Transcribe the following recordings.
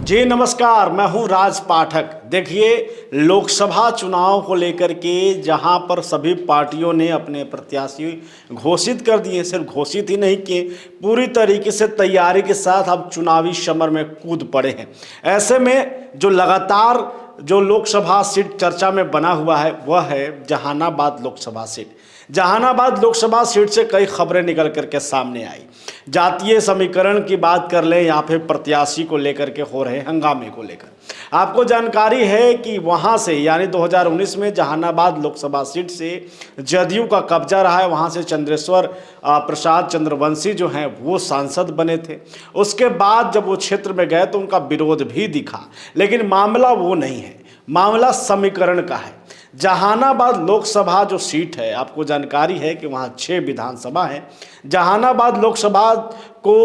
जी नमस्कार, मैं हूं राज पाठक। देखिए, लोकसभा चुनाव को लेकर के जहां पर सभी पार्टियों ने अपने प्रत्याशी घोषित कर दिए, सिर्फ घोषित ही नहीं किए, पूरी तरीके से तैयारी के साथ अब चुनावी समर में कूद पड़े हैं। ऐसे में जो लगातार जो लोकसभा सीट चर्चा में बना हुआ है वह है जहानाबाद लोकसभा सीट। जहानाबाद लोकसभा सीट से कई खबरें निकल करके सामने आई। जातीय समीकरण की बात कर लें या फिर प्रत्याशी को लेकर के हो रहे हंगामे को लेकर आपको जानकारी है कि वहां से यानी 2019 में जहानाबाद लोकसभा सीट से जदयू का कब्जा रहा है। वहां से चंद्रेश्वर प्रसाद चंद्रवंशी जो हैं वो सांसद बने थे। उसके बाद जब वो क्षेत्र में गए तो उनका विरोध भी दिखा, लेकिन मामला वो नहीं है, मामला समीकरण का है। जहानाबाद लोकसभा जो सीट है, आपको जानकारी है कि वहाँ 6 विधानसभा हैं। जहानाबाद लोकसभा को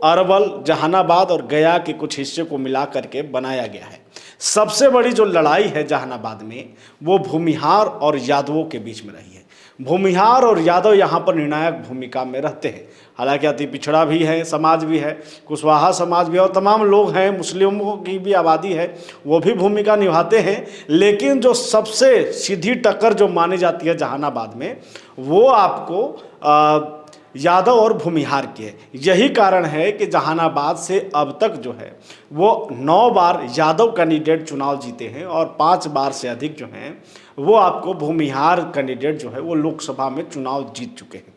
अरवल, जहानाबाद और गया के कुछ हिस्से को मिला करके बनाया गया है। सबसे बड़ी जो लड़ाई है जहानाबाद में वो भूमिहार और यादवों के बीच में रही है। भूमिहार और यादव यहाँ पर निर्णायक भूमिका में रहते हैं। हालांकि अति पिछड़ा भी है, समाज भी है, कुशवाहा समाज भी है और तमाम लोग हैं, मुस्लिमों की भी आबादी है, वो भी भूमिका निभाते हैं। लेकिन जो सबसे सीधी टक्कर जो मानी जाती है जहानाबाद में वो आपको यादव और भूमिहार की है। यही कारण है कि जहानाबाद से अब तक जो है वो 9 बार यादव कैंडिडेट चुनाव जीते हैं और 5 बार से अधिक जो हैं वो आपको भूमिहार कैंडिडेट जो है वो लोकसभा में चुनाव जीत चुके हैं।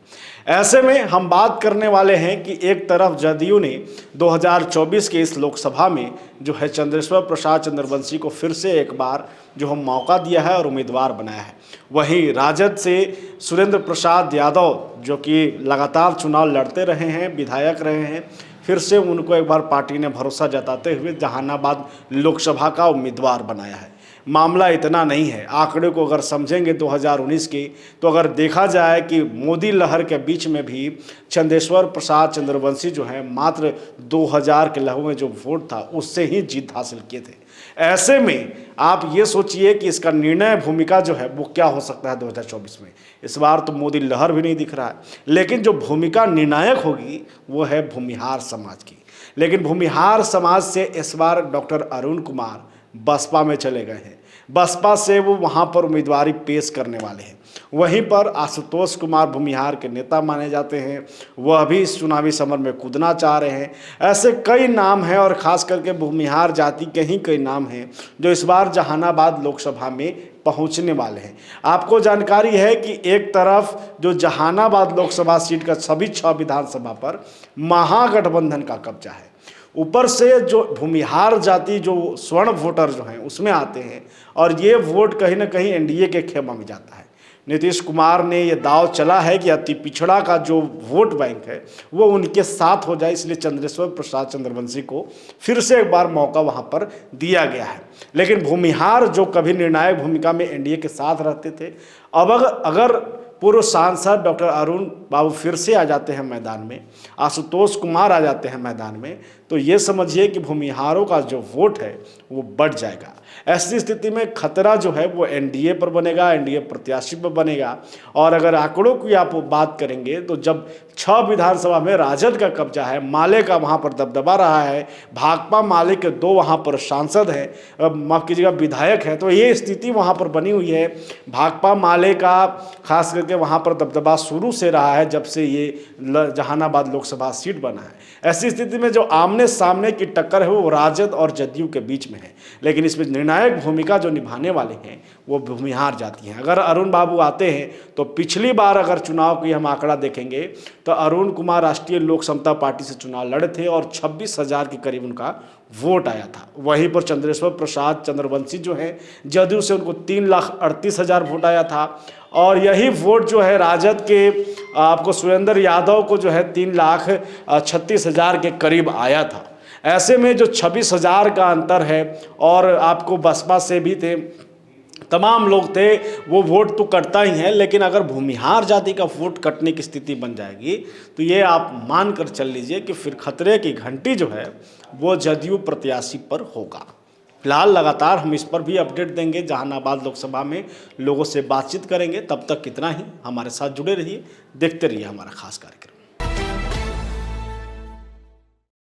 ऐसे में हम बात करने वाले हैं कि एक तरफ जदयू ने 2024 के इस लोकसभा में जो है चंद्रेश्वर प्रसाद चंद्रवंशी को फिर से एक बार जो हम मौका दिया है और उम्मीदवार बनाया है। वहीं राजद से सुरेंद्र प्रसाद यादव जो कि लगातार चुनाव लड़ते रहे हैं, विधायक रहे हैं, फिर से उनको एक बार पार्टी ने भरोसा जताते हुए जहानाबाद लोकसभा का उम्मीदवार बनाया है। मामला इतना नहीं है, आंकड़े को अगर समझेंगे 2019 के तो अगर देखा जाए कि मोदी लहर के बीच में भी चंद्रेश्वर प्रसाद चंद्रवंशी जो है मात्र 2000 के लहू में जो वोट था उससे ही जीत हासिल किए थे। ऐसे में आप ये सोचिए कि इसका निर्णय भूमिका जो है वो क्या हो सकता है 2024 में। इस बार तो मोदी लहर भी नहीं दिख रहा है, लेकिन जो भूमिका निर्णायक होगी वो है भूमिहार समाज की। लेकिन भूमिहार समाज से इस बार डॉक्टर अरुण कुमार बसपा में चले गए हैं। बसपा से वो वहाँ पर उम्मीदवारी पेश करने वाले हैं। वहीं पर आशुतोष कुमार भूमिहार के नेता माने जाते हैं, वह भी इस चुनावी समर में कूदना चाह रहे हैं। ऐसे कई नाम हैं और ख़ास करके भूमिहार जाति के ही कई नाम हैं जो इस बार जहानाबाद लोकसभा में पहुंचने वाले हैं। आपको जानकारी है कि एक तरफ जो जहानाबाद लोकसभा सीट का सभी 6 विधानसभा पर महागठबंधन का कब्जा है, ऊपर से जो भूमिहार जाति जो स्वर्ण वोटर जो हैं उसमें आते हैं और ये वोट कहीं ना कहीं एनडीए के खेमा में जाता है। नीतीश कुमार ने ये दाव चला है कि अति पिछड़ा का जो वोट बैंक है वो उनके साथ हो जाए, इसलिए चंद्रेश्वर प्रसाद चंद्रवंशी को फिर से एक बार मौका वहाँ पर दिया गया है। लेकिन भूमिहार जो कभी निर्णायक भूमिका में एनडीए के साथ रहते थे, अब अगर पूर्व सांसद डॉक्टर अरुण बाबू फिर से आ जाते हैं मैदान में, आशुतोष कुमार आ जाते हैं मैदान में, तो ये समझिए कि भूमिहारों का जो वोट है वो बढ़ जाएगा। ऐसी स्थिति में खतरा जो है वो एनडीए पर बनेगा, एनडीए प्रत्याशी पर बनेगा। और अगर आंकड़ों की आप बात करेंगे तो जब 6 विधानसभा में राजद का कब्जा है, माले का वहाँ पर दबदबा रहा है, भाकपा माले के 2 वहाँ पर सांसद हैं, माफ़ कीजिएगा विधायक हैं, तो ये स्थिति वहाँ पर बनी हुई है। भाकपा माले का खास करके वहाँ पर दबदबा शुरू से रहा है जब से ये जहानाबाद लोकसभा सीट बना है। ऐसी स्थिति में जो आमने सामने की टक्कर है वो राजद और जदयू के बीच में है, लेकिन इसमें निर्णायक भूमिका जो निभाने वाले हैं वो भूमिहार जाती हैं। अगर अरुण बाबू आते हैं तो पिछली बार अगर चुनाव की हम आंकड़ा देखेंगे तो अरुण कुमार राष्ट्रीय लोक समता पार्टी से चुनाव लड़े थे और 26,000 के करीब उनका वोट आया था। वहीं पर चंद्रेश्वर प्रसाद चंद्रवंशी जो हैं जदयू से उनको 3,38,000 वोट आया था और यही वोट जो है राजद के आपको सुरेंद्र यादव को जो है 3,36,000 के करीब आया था। ऐसे में जो 26,000 का अंतर है और आपको बसपा से भी थे, तमाम लोग थे, वो वोट तो कटता ही है, लेकिन अगर भूमिहार जाति का वोट कटने की स्थिति बन जाएगी तो ये आप मान कर चल लीजिए कि फिर खतरे की घंटी जो है वो जदयू प्रत्याशी पर होगा। फिलहाल लगातार हम इस पर भी अपडेट देंगे, जहानाबाद लोकसभा में लोगों से बातचीत करेंगे। तब तक कितना ही हमारे साथ जुड़े रहिए, देखते रहिए हमारा खास कार्यक्रम।